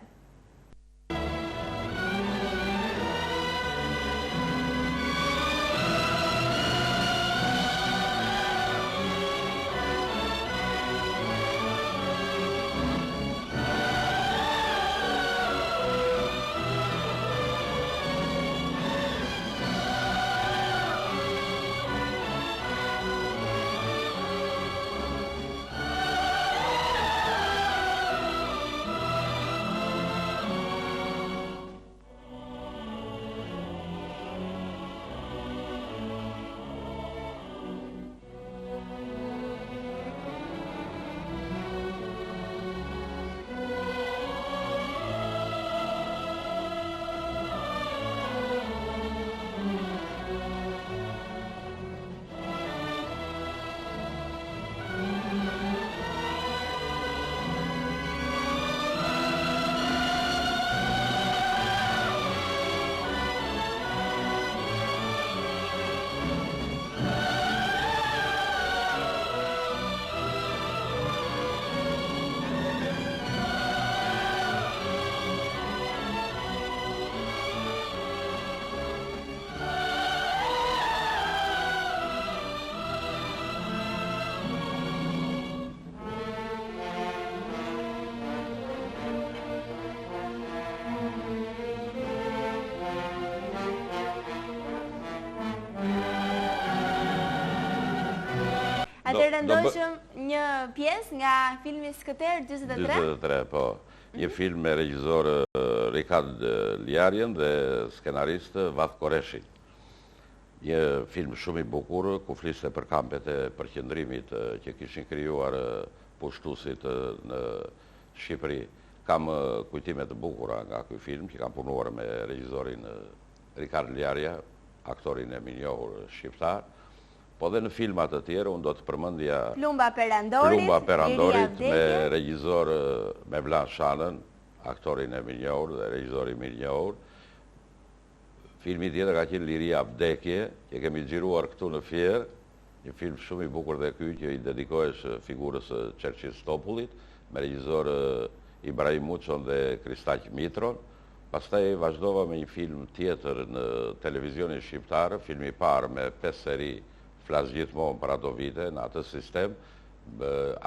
Atëherë ndoqëm një pjesë nga filmi Skëter 43? 43, po. Një film me regjizor Rikard Ljarjen dhe skenarist Vath Koreshin. Një film shumë i bukur, ku fliste për kampet e përqendrimit që kishin krijuar pushtuesit në Shqipëri. Kam kujtime të bukura nga ky film, që kam punuar me regjizorin Rikard Ljarja, aktorin e minjohur shqiptar. Po dhe në filmat të tjerë, unë do të përmendja Plumba Perandorit, me regjizor Mevlan Shanën, aktorin e minjohur dhe regjizorin minjohur. Filmi tjetër ka qenë Liria Vdekje, që kemi xhiruar këtu në Fier, një film shumë i bukur dhe ky që i dedikohesh figurës Çerçistopullit, me regjizor Ibrahim Muçon dhe Kristaq Mitron. Pastaj vazhdova me një film tjetër në televizionin shqiptar, filmi i parë me 5 seri Flas gjithmonë për ato vite, në atë sistem,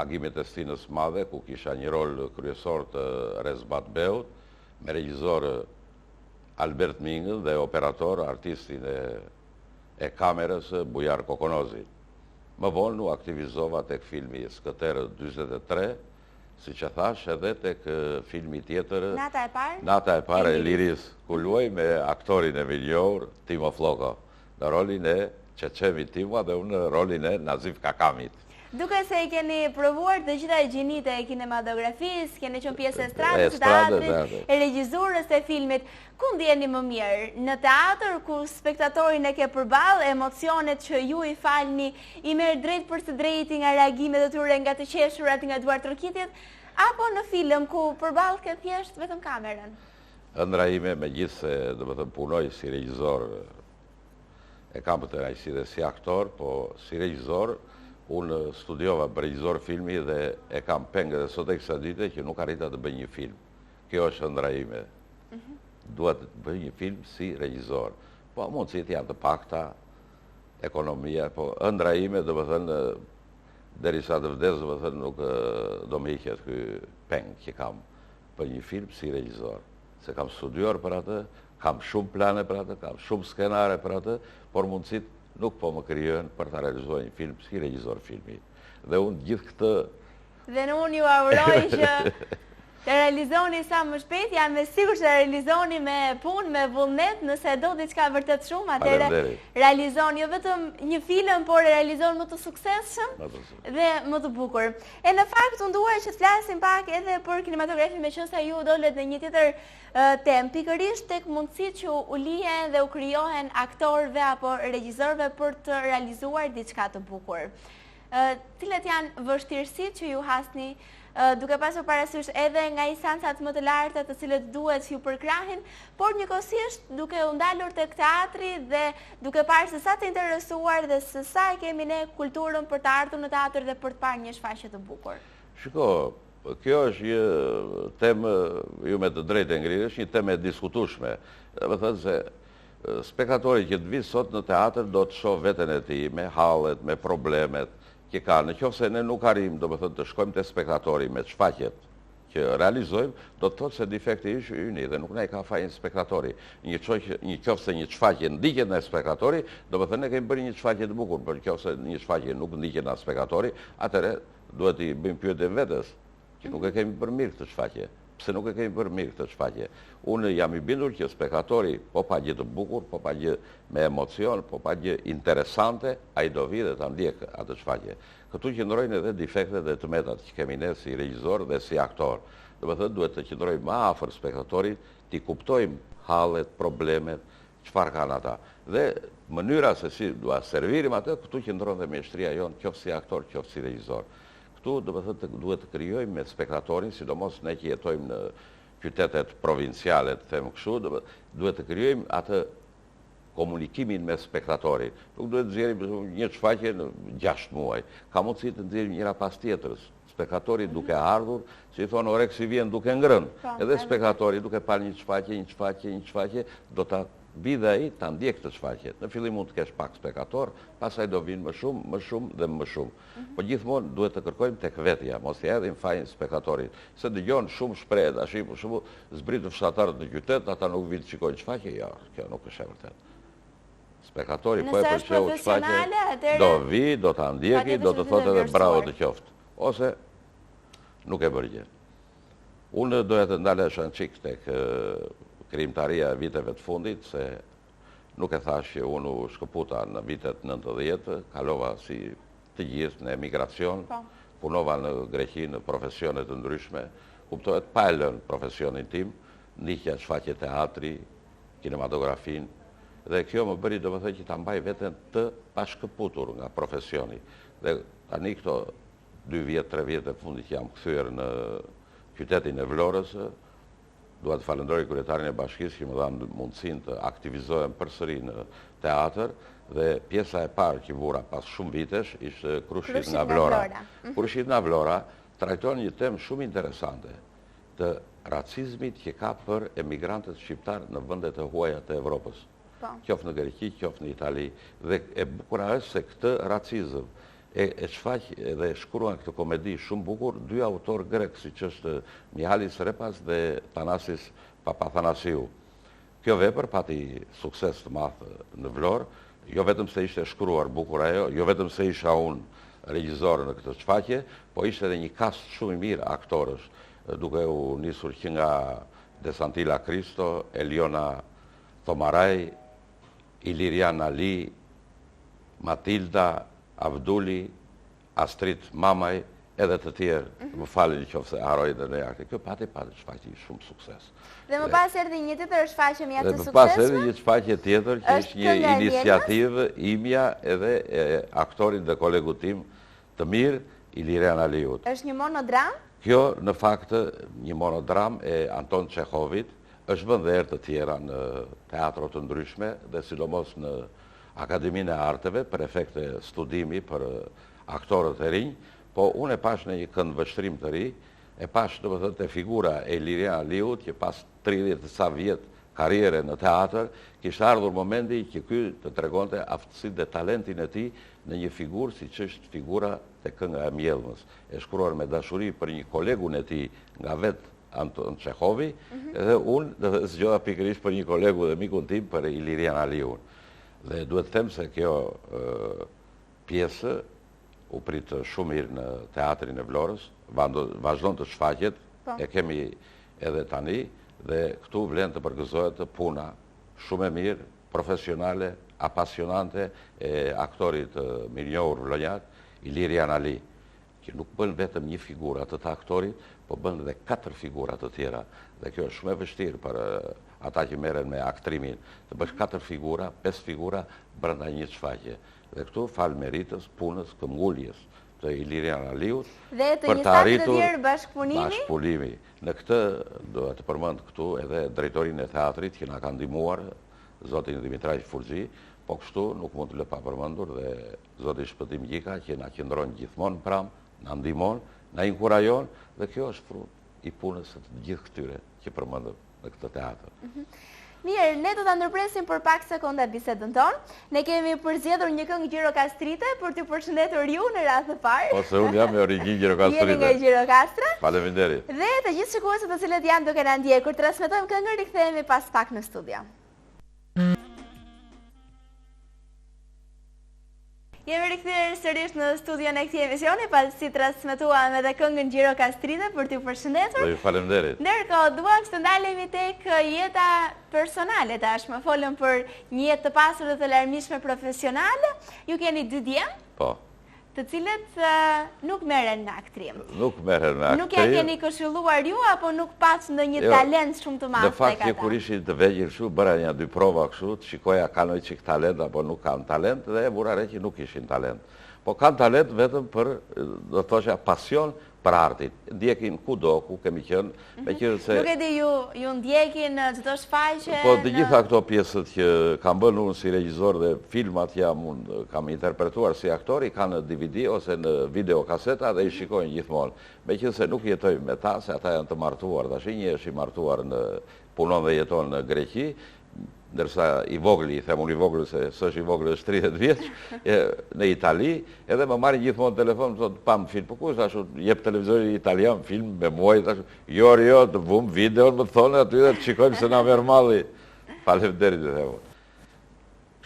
Agimet e Stinës Madhe, ku kisha një rol kryesor të Rezbat Beut, me regjizor Albert Mingël dhe operator, artistin e kamerës Bujar Kokonozi. Më vonë u aktivizova tek filmi Skëter 43, si që thash, edhe tek filmi tjetër Nata e parë e Liris, ku luaj me aktorin e minjohur Timo Floko, në rolin e Çeçemi Timo dhe unë në rolin e Nazif Kakamit. Duke se i keni provuar të gjitha gjinite e kinematografisë, keni qenë pjesë e stradës, teatrit, e regjizurës e filmit, ku ndjeni më mirë? Në teatr, ku spektatorin e ke përballë, emocionet që ju i falni, i merr drejt për së drejti nga reagimet e tyre, nga të qeshurat, nga duart trokitjet, apo në film ku përballë ke thjesht vetëm kamerën? Ëndra ime, megjithse domethënë punoj si regjizor, e kam për të rajsi dhe si aktor, po si regjizor, unë studiova për regjizor filmi dhe e kam pengë dhe sot e kësa dite që nuk arrita të bëj një film. Kjo është ëndra ime. Dua të bëj një film si regjizor. Po mundësit janë të pakta, ekonomia, po ëndra ime dhe më thënë, derisa të vdes, dhe më thënë, nuk do me iqet këj pengë që kam për një film si regjizor. Se kam studior për atë, kam shumë plane për atë, kam shumë skenare për atë, por mundësit nuk po më kryon për të realizuar një film si regjizor filmi. Dhe unë gjithë këtë... Dhe në unë ju auroj që të realizoni sa më shpejt, jam me sigur që realizoni me punë, me vullnet, nëse do diçka vërtet shumë, atëre realizoni jo vetëm një film, por realizoni më të suksesshëm dhe më të bukur. E në fakt, unë duaj që të flasim pak edhe për kinematografi, me qënë sa ju dolet në një tjetër tem, pikërisht tek mundësit që u lihen dhe u krijohen aktorëve apo regjizorëve për të realizuar diçka të bukur. Cilat janë vështirësitë që ju hasni duke pasur parasysh edhe nga instancët më të larta të cilët duhet ju përkrahin, por njëkohësisht duke u ndalur tek teatri dhe duke parë se sa të interesuar dhe se sa e kemi ne kulturën për të ardhur në teatr dhe për të parë një shfaqje të bukur. Shiko, kjo është një temë, ju me të drejtë e ngrirë, është një temë e diskutueshme. Më thënë se spektatori që të vi sot në teatr do të shoh veten e tij me hallet, me problemet që ka. Në qoftë se ne nuk arrim, do më thënë, të shkojmë të spektatori me shfaqjet që realizojmë, do të thotë se defekti është yni dhe nuk ne ka fajin spektatori. Një qoftë se një shfaqje ndiqet në spektatori, do më thënë ne kemi bërë një shfaqje të bukur, por qoftë se një shfaqje nuk ndiqet në spektatori, atëre duhet i bëjmë pyetje vetes që nuk e kemi bërë mirë këtë shfaqje. Pse nuk e kemi bërë mirë këtë shfaqje? Unë jam i bindur që spektatori, po pa gjë të bukur, po pa gjë me emocion, po pa gjë interesante, ai do vi dhe ta ndjek atë shfaqje. Këtu qëndrojnë edhe defektet dhe tmetat që kemi ne si regjizor dhe si aktor. Do të thotë duhet të qëndrojmë më afër spektatorit, t'i kuptojmë hallet, problemet, çfarë kanë ata. Dhe mënyra se si duhet servirim atë, këtu qëndron dhe mjeshtria jonë, qoftë si aktor, qoftë si regjizor. Këtu duhet të krijojmë me spektatorin, sidomos ne që jetojmë në qytetet provinciale, të them kështu, duhet të krijojmë atë komunikimin me spektatorin. Nuk duhet të nxjerrim një shfaqje në 6 muaj. Ka mundësi të nxjerrim njëra pas tjetrës. Spektatori duke ardhur, që i thonë orek si vjen duke ngrënë. Edhe spektatori duke parë një shfaqje, do ta vi dhe ai ta ndjek këtë shfaqje. Në fillim mund të kesh pak spektator, pastaj do vinë më shumë dhe më shumë. Po gjithmonë duhet të kërkojmë tek vetja, mos i hedhim fajin spektatorit. Se dëgjon shumë shpreh, tash për shembull zbritën fshatarët në qytet, ata nuk vinë të shikojnë shfaqje, jo, kjo nuk është e vërtetë. spektatori, po e Nëse është pëlqeu të profesionale, shfaqe, atëherë do vi, do ta ndjeki, do të thotë edhe bravo të qoftë. Ose nuk e bërgje. Unë doja të ndalesha në qik tek krijimtaria e viteve të fundit, se nuk e thash që unë u shkëputa në vitet 90, kalova si të gjithë në emigracion, punova në Greqi në profesione të ndryshme, kuptohet pa e lënë profesionin tim, ndihja shfaqje teatri, kinematografin, dhe kjo më bëri do më thënë që ta mbaj veten të pashkëputur nga profesioni. Dhe tani këto 2 vjetë, 3 vjetë e fundit që jam kthyer në qytetin e Vlorës, dua të falenderoj kryetarin e bashkisë që më dha mundësinë të aktivizohem përsëri në teatr, dhe pjesa e parë që vura pas shumë vitesh ishte Krushit nga Vlora. Krushit nga Vlora trajton një temë shumë interesante të racizmit që ka për emigrantët shqiptar në vendet e huaja të Evropës. Qoftë në Greqi, qoftë në Itali, dhe e bukura është se këtë racizëm e shfaq dhe shkruan këtë komedi shumë bukur 2 autor grek, siç është Mihalis Repas dhe Thanasis Papathanasiu. Kjo vepër pati sukses të madh në Vlorë, jo vetëm se ishte shkruar bukur ajo, jo vetëm se isha unë regjizor në këtë shfaqje, po ishte edhe një kast shumë i mirë aktorësh, duke u nisur që nga Desantila Kristo, Eliona Thomaraj, Ilirian Ali, Matilda, Abduli, Astrid Mamaj, edhe të tjerë, më falin qofse haroj dhe në jakte. Kjo pati shfaqje shumë sukses. Dhe më pas erdhi një tjetër shfaqje mjaft të suksesshme? Dhe më pas erdhi një shfaqje tjetër që është një iniciativë imja edhe e aktorit dhe kolegu tim të mirë, Ilirian Aliut. Është një monodram? Kjo në fakt një monodram e Anton Çehovit, është vënë dhe herë të tjera në teatro të ndryshme dhe sidomos në Akademinë e Arteve për efekte studimi për aktorët e rinj, po unë e pash në një këndvështrim të ri, e pash do të thotë figura e Ilirian Aliut që pas 30 sa vjet karriere në teatr, kishte ardhur momenti që ky të tregonte aftësitë dhe talentin e tij në një figurë siç është figura te Kënga e Mjellmës, e shkruar me dashuri për një kolegun e tij nga vet Anton Çehovi, edhe unë zgjoha pikërisht për një kolegu dhe mikun tim për Ilirian Aliun. Dhe duhet të them se kjo pjesë u prit shumë mirë në teatrin e Vlorës, vazhdon të shfaqet, e kemi edhe tani, dhe këtu vlen të përgëzohet puna shumë e mirë, profesionale, apasionante e aktorit mirënjohur vlonjak, Ilirian Ali, që nuk bën vetëm një figurë atë të aktorit, po bën edhe 4 figura të tjera, dhe kjo është shumë e vështirë për ata që merren me aktrimin, të bësh 4 figura, 5 figura brenda një shfaqje. Dhe këtu fal meritës, punës, këmbguljes të Ilirian Aliut për të arritur bashkëpunimi. Në këtë do të përmend këtu edhe drejtorinë e teatrit që na ka ndihmuar, zotin Dimitraj Furxhi, po kështu nuk mund të lë pa përmendur dhe zoti Shpëtim Gjika që na qëndron gjithmonë pram, na ndihmon, na inkurajon, dhe kjo është frut i punës së të gjithë këtyre që përmendëm në këtë teatr. Mirë, ne do ta ndërpresim për pak sekonda bisedën tonë. Ne kemi përzgjedhur një këngë Gjirokastrite për t'ju përshëndetur ju në radhë të parë. Ose unë jam me origjinë Gjirokastrite. Jeni nga Gjirokastra. Faleminderit. Dhe të gjithë shikuesit të cilët janë duke na ndjekur, transmetojmë këngën, rikthehemi pas pak në studio. Jemi rikthyer sërish në studion e këtij emisioni, pasi transmetuam edhe këngën Gjirokastrite për t'ju përshëndetur. Ju faleminderit. Ndërkohë, duam të ndalemi tek jeta personale tash, më folëm për një jetë të pasur dhe të larmishme profesionale. Ju keni 2 djemë? Po. Të cilët nuk merren në aktrim. Nuk merren në aktrim. Nuk ja keni këshilluar ju apo nuk pat ndonjë talent shumë të madh tek ata? Në fakt që kur ishin të vegjël kështu, bëra një 2 prova kështu, të shikoja kanë çik talent apo nuk kanë talent, dhe e vura re që nuk ishin talent. Po kanë talent vetëm për, do të thosha, pasion për artin. Ndjekin kudo ku kemi qenë, meqenëse nuk e di ju ndjekin në çdo shfaqje. Po të gjitha këto pjesët që kam bënë unë si regjizor dhe filmat kam interpretuar si aktor, i kanë në DVD ose në videokaseta dhe i shikojnë gjithmonë. Meqenëse nuk jetoj me ta, se ata janë të martuar, tash një është i martuar punon dhe jeton në Greqi, ndërsa i vogli, i them unë i vogli se s'është i vogli, është 30 vjeç, në Itali, edhe më marrin gjithmonë telefon, më thotë, pam film, po kush ashtu jep televizori italian film me muaj, ashtu, jo, të vum videon, më thonë aty dhe të shikojmë se na merr malli. Faleminderit dhe them.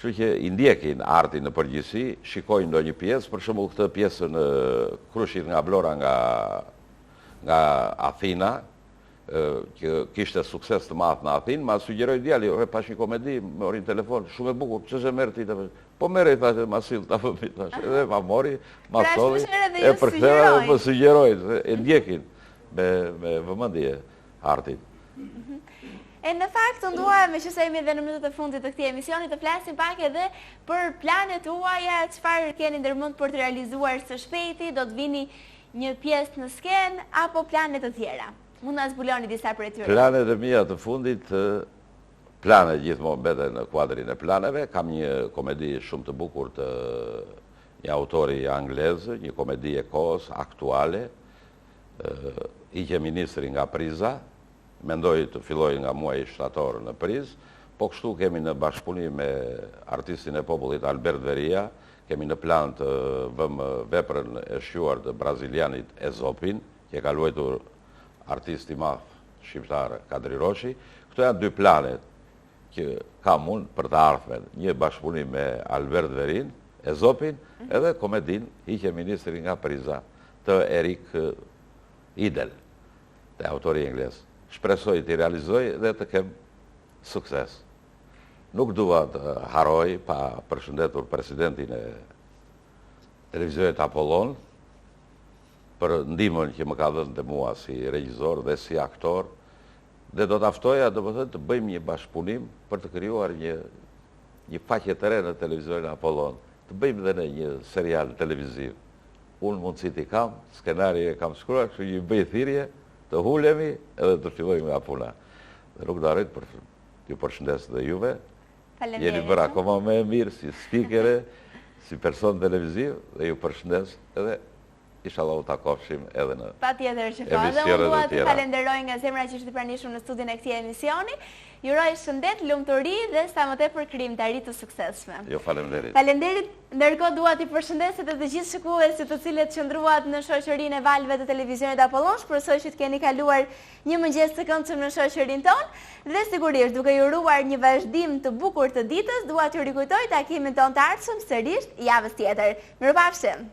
Kështu që i ndjekin artin në përgjithësi, shikojnë ndonjë pjesë, për shembull këtë pjesën Krushit nga Vlora nga Athina, që kishte sukses të madh në Athinë, ma sugjeroi djali, pash një komedi, më orin telefon, shumë e bukur, ç'është merr ti? Po merrej thashë, ma sill ta vëmi tash. Edhe ma mori, ma solli, e përktheva, më sugjeroi, e ndjekin me vëmendje artin. E në fakt të nduar, me që se jemi dhe në minutët e fundit të këtij emisioni, të flasim pak edhe për planet tuaja, çfarë keni ndërmend për të realizuar së shpejti, do të vini një pjesë në skenë apo planet të tjera? Mund na zbuloni disa prej tyre. Planet e mia të fundit, planet gjithmonë mbeten në kuadrin e planeve, kam një komedi shumë të bukur të një autori anglez, një komedi e kohës aktuale, Iqe ministri nga Priza, mendoj të filloj nga muaji shtator në Prizë, po kështu kemi në bashkëpunim me artistin e popullit Albert Veria, kemi në plan të vëmë veprën e shquar të brazilianit Ezopin, që ka luajtur artisti madh shqiptar Kadri Roshi. Këto janë dy planet që kam unë për të ardhmen, një bashkëpunim me Albert Verin, Ezopin, edhe komedin Iqe ministri nga Priza të Erik Idel, të autori inglez. Shpresoj të realizoj dhe të kem sukses. Nuk dua të haroj pa përshëndetur presidentin e televizionit Apollon për ndihmën që më ka dhënë te mua si regjisor dhe si aktor, dhe do të aftoja domethënë të bëjmë një bashkëpunim për të krijuar një faqe të re në televizionin Apollon, të bëjmë dhe në një serial televiziv. Unë mundësit i kam, skenari e kam shkruar, kështu që i bëj thirrje të hulemi edhe të fillojmë nga puna. Dhe nuk do arrit për t'ju përshëndes dhe juve. Jeni bërë akoma më e mirë si speakere, si person televiziv, dhe ju përshëndes edhe inshallah u takofshim edhe në patjetër që ka. Dhe unë dua të falenderoj nga zemra që ishte pranishëm në studion e këtij emisioni. Ju uroj shëndet, lumturi dhe sa më tepër krijimtari të suksesshme. Jo, faleminderit. Faleminderit. Ndërkohë dua t'i përshëndesit edhe të gjithë shikuesit të cilët qëndruat në shoqërinë e valëve të televizionit Apollon. Shpresoj që të keni kaluar një mëngjes të këndshëm në shoqërinë tonë dhe sigurisht duke ju uruar një vazhdim të bukur të ditës, dua t'ju rikujtoj takimin tonë të ardhshëm sërish javës tjetër. Mirupafshim.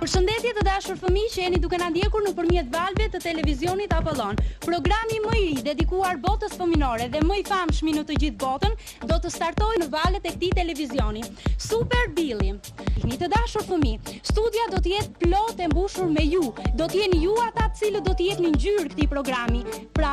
Përshëndetje të dashur fëmijë që jeni duke na ndjekur nëpërmjet valëve të televizionit Apollon. Programi më i ri dedikuar botës fëminore dhe më i famshëm në të gjithë botën do të startojë në valët e këtij televizioni. Super Billy. Një të dashur fëmijë, studia do të jetë plot e mbushur me ju. Do të jeni ju ata të cilët do të jepni ngjyrë këtij programi. Pra